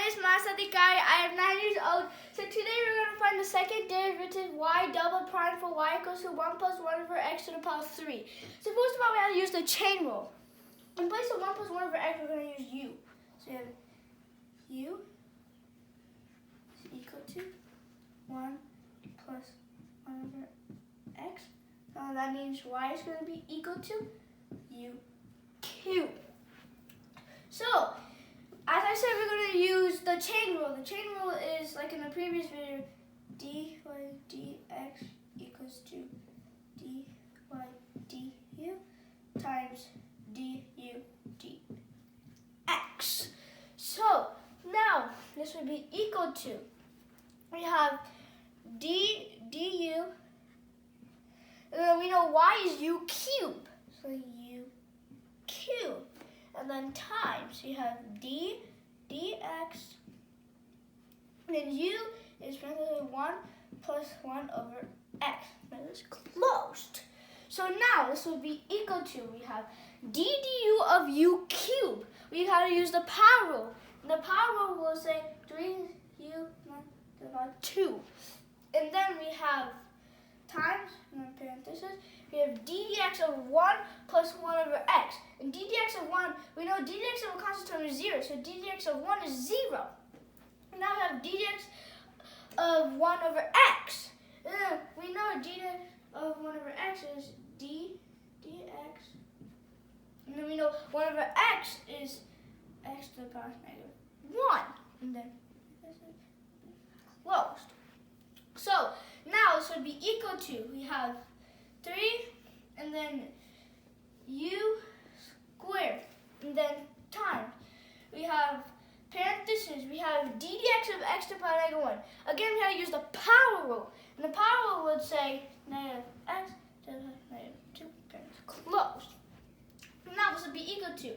is Manas Adhikari. I am 9 years old. So today we're going to find the second derivative y double prime for y equals to 1 plus 1 over x to the power 3. So first of all, we have to use the chain rule. In place of 1 plus 1 over x, we're going to use u. So we have u is equal to 1 plus 1 over x. So that means y is going to be equal to u cubed. So, as I said, we're going to use the chain rule. The chain rule is, like in the previous video, dy dx equals to dy du times du dx. So, now, this would be equal to, we have du, and then we know y is u cubed, so u cubed. And then times, we have dx, and then u is 1 plus 1 over x. That is closed. So now this will be equal to, we have d du of u cubed. We have to use the power rule. And the power rule will say 3u divided 2. And then we have times, and then parentheses, we have d dx of 1 plus 1 over x. And d dx of 1, we know d dx of a constant term is 0, so d dx of 1 is 0. And now we have d dx of 1 over x. And then we know d dx of 1 over x is d dx. And then we know 1 over x is x to the power negative 1. And then this is closed. So now this would be equal to, we have 3 and then u squared, and then times. We have parentheses, we have d dx of x to the power negative 1. Again, we have to use the power rule. And the power rule would say negative x to the power negative 2. Okay, it's closed. Now this would be equal to,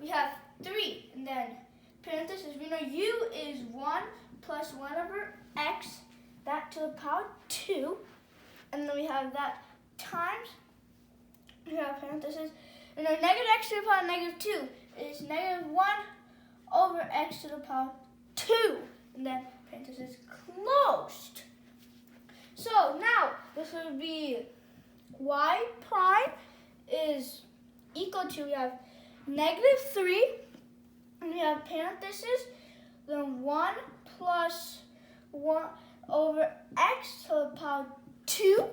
we have 3 and then parentheses. We know u is 1 plus 1 over x, that to the power 2. And then we have that times, we have parentheses, and then negative x to the power negative 2 is negative 1 over x to the power 2. And then parentheses closed. So now this would be y prime is equal to, we have negative 3, and we have parentheses, then 1 plus 1 over x to the power 2,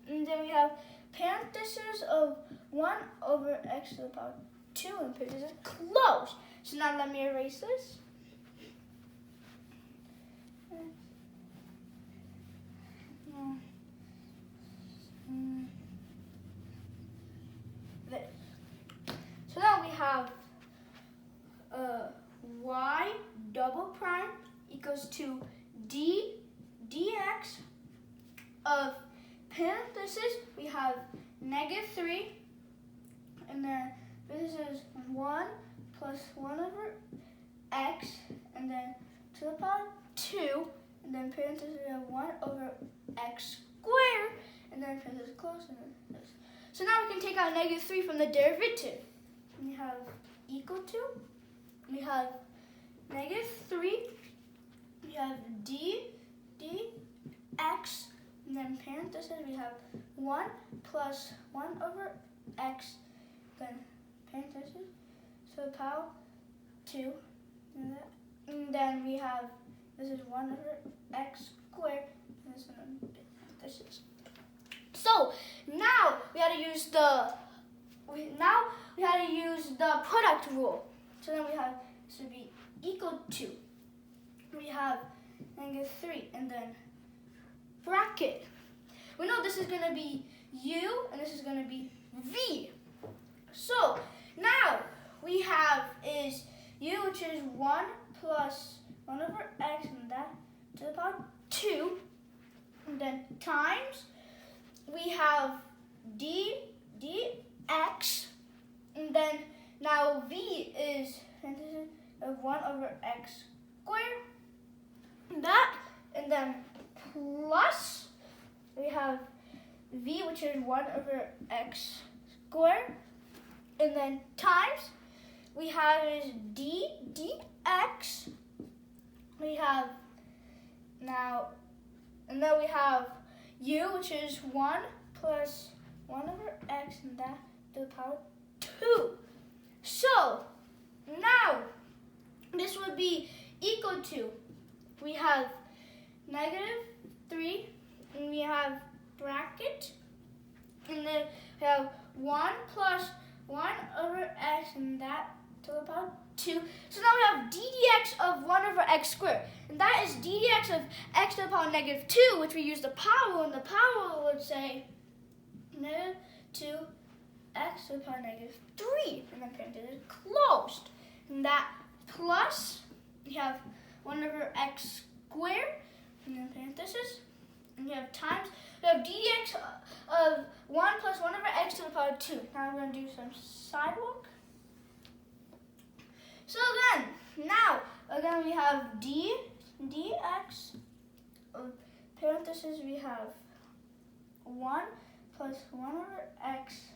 and then we have parentheses of 1 over x to the power 2, and parentheses closed. So now let me erase this. So now we have y double prime equals to d dx of parentheses, we have negative 3, and then this is 1 plus 1 over x, and then to the power 2, and then parentheses, we have 1 over x squared, and then parentheses close, and then this. So now we can take out negative 3 from the derivative. We have equal to, we have negative 3, we have dx, and then parentheses, we have 1 plus 1 over x, then parentheses, so power 2, and then we have, this is 1 over x squared, and this one, this is. So now we have to use the, product rule. So then we have, this would be equal to, we have negative 3, and then bracket. We know this is going to be u, and this is going to be v. So now we have is u, which is 1 plus 1 over x, and that to the power 2, and then times, we have dx, and then now v is 1 over x squared, that, and then plus, we have v, which is 1 over x squared, and then times, we have is d dx, have now, and then we have u, which is 1 plus 1 over x, and that to the power 2. So now this would be equal to, we have -3, and we have bracket, and then we have 1 plus 1 over x, and that to the power 2. So now we have d dx of 1 over x squared, and that is d dx of x to the power -2, which we use the power rule, and the power rule would say -2 x to the power -3, and then parenthesis closed. And that plus, we have 1 over x squared, and then parenthesis, and we have times, we have d dx of 1 plus 1 over x to the power 2. Now we're going to do some sidewalk. So then, now, again, we have dx of parenthesis, we have 1 plus 1 over x,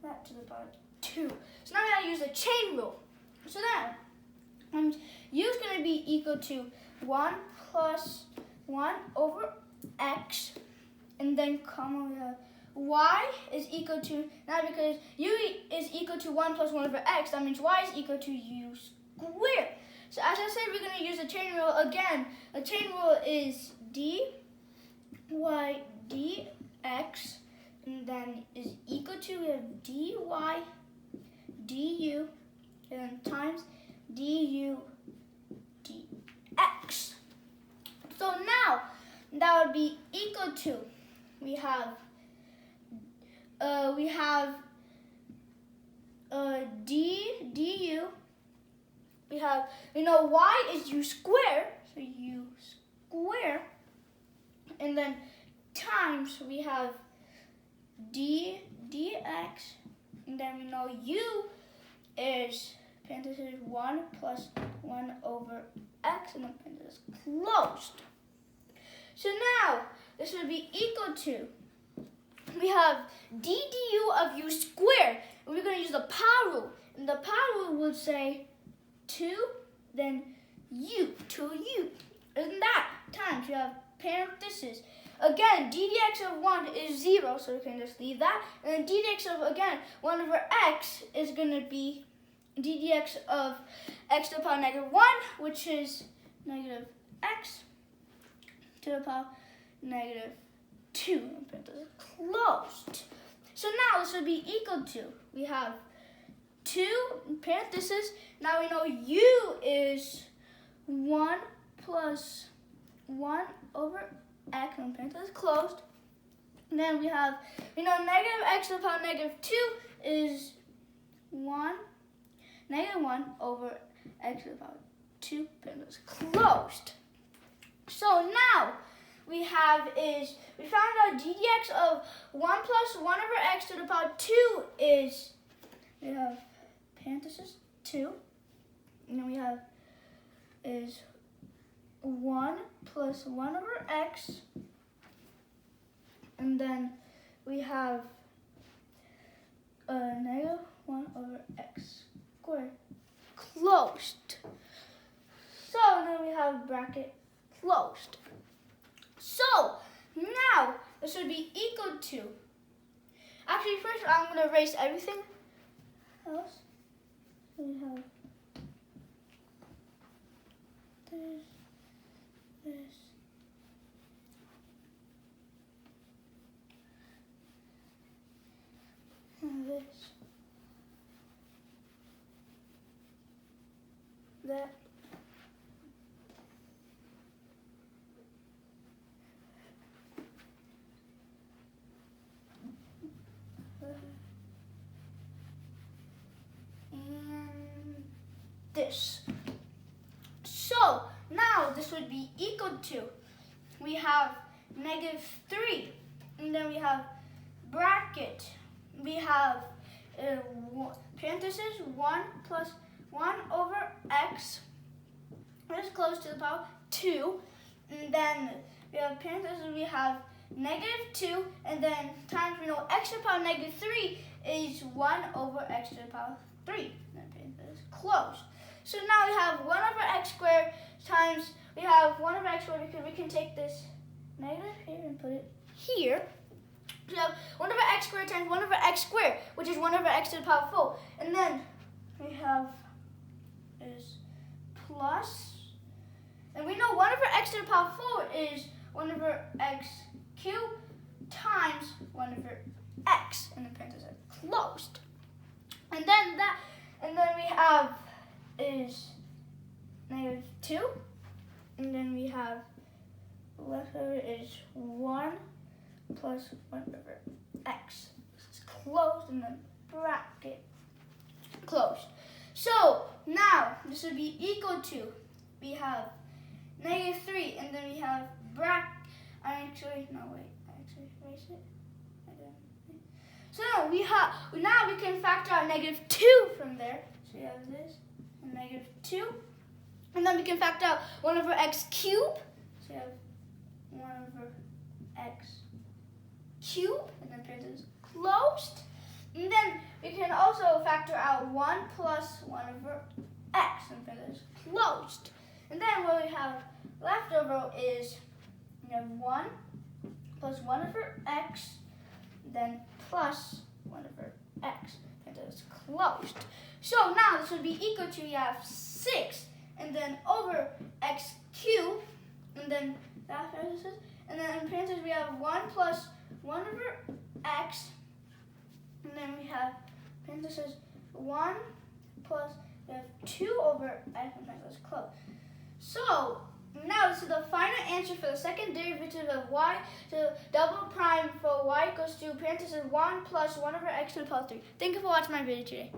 that to the power 2. So now we gotta use the chain rule. So now, u is going to be equal to 1 plus 1 over x, and then comma, we have y is equal to, now because u is equal to 1 plus 1 over x, that means y is equal to u squared. So as I said, we're going to use the chain rule again. A chain rule is dy dx, and then is equal to, we have dy du, and then times du dx. So now that would be equal to, we have du, we know y is u squared, so u squared, and then times, we have dx, and then we know u is parenthesis 1 plus 1 over x, and then parenthesis closed. So now this would be equal to, we have d du of u squared, and we're going to use the power rule, and the power rule would say 2, then u, 2u, and that times, we have parenthesis. Again, d dx of 1 is 0, so we can just leave that. And then d dx of, again, 1 over x is going to be d dx of x to the power -1, which is negative x to the power -2. Closed. So now this would be equal to, we have 2 parentheses. Now we know u is 1 plus 1 over x, and parenthesis closed. And then we know negative x to the power -2 is 1 over x to the power 2, parenthesis closed. So now we found out d dx of 1 plus 1 over x to the power 2 is, we have parenthesis 2, and then we have is 1 plus 1 over x, and then we have -1 over x squared closed. So then we have bracket closed. So now this would be equal to, actually first I'm going to erase everything else. So we have this, and this, that, and this. So now this would be equal to, we have -3, and then we have bracket, we have parenthesis 1 plus 1 over x, which is close to the power 2, and then we have parenthesis, we have -2, and then times, we know x to the power -3 is 1 over x to the power 3, and then parenthesis closed. So now we have 1 over x squared times, we we have 1 over x squared because we can take this negative here and put it here. We have 1 over x squared times 1 over x squared, which is 1 over x to the power 4. And then we have is plus, and we know 1 over x to the power 4 is 1 over x cubed times 1 over x, and the parentheses are closed. And then we have is negative 2, and then we have left over is 1 plus 1 over x. This is closed, and then bracket closed. So now this would be equal to, we have negative 3, and then we have bracket. I actually erase it. So now we can factor out negative 2 from there. So we have this and negative 2, and then we can factor out 1 over x cubed. So we have 1 over x cubed, and then parentheses closed. And then we can also factor out 1 plus 1 over x, and parentheses closed. And then what we have left over is we have 1 plus 1 over x, then plus 1 over x, and it's closed. So now this would be equal to, we have 6, and then over x cubed, and then that parentheses, and then in parentheses we have 1 plus 1 over x, and then we have parentheses 1 plus, we have 2 over x, and parentheses closed. So now this is the final answer for the second derivative of y to double prime for y equals to parentheses 1 plus 1 over x to the power 3. Thank you for watching my video today.